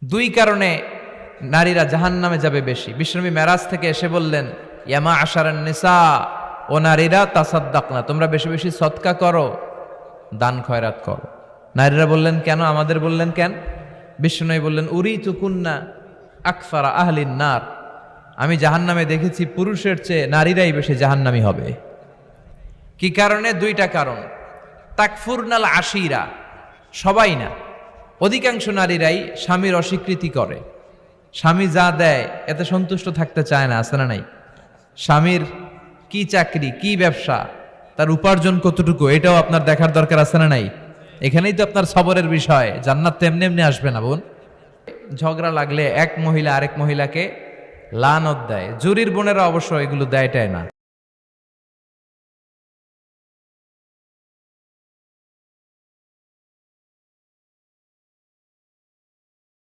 দুই কারণে নারীরা জাহান্নামে যাবে বেশি। বিশ্বনবী মেরাজ থেকে এসে বললেন, ইয়ামা আশারান নিসা, ও নারীরা তাসাদ্দাকনা, তোমরা বেশি বেশি সদকা করো, দান খয়রাত করো। নারীরা বললেন কেন? আমাদের বললেন কেন? বিশ্বনবী বললেন, উরিতু কুন্না আকসারা আহলিন নার, আমি জাহান্নামে দেখেছি পুরুষের চেয়ে নারীরাই বেশি জাহান্নামী হবে। কি কারণে? দুইটা কারণ। তাকফুরনাল আশিরা, সবাই না, অধিকাংশ নারীরাই স্বামীর অস্বীকৃতি করে। স্বামী যা দেয় এতে সন্তুষ্ট থাকতে চায় না, আছে না নাই? স্বামীর কি চাকরি, কি ব্যবসা, তার উপার্জন কতটুকু, এটাও আপনার দেখার দরকার, আছে না নাই? এখানেই তো আপনার সবরের বিষয়। জান্নাত তো এমনি এমনি আসবে না বোন। ঝগড়া লাগলে এক মহিলা আরেক মহিলাকে লানত দেয়। জুরির বোনেরা অবশ্য এগুলো দেয়টাই না।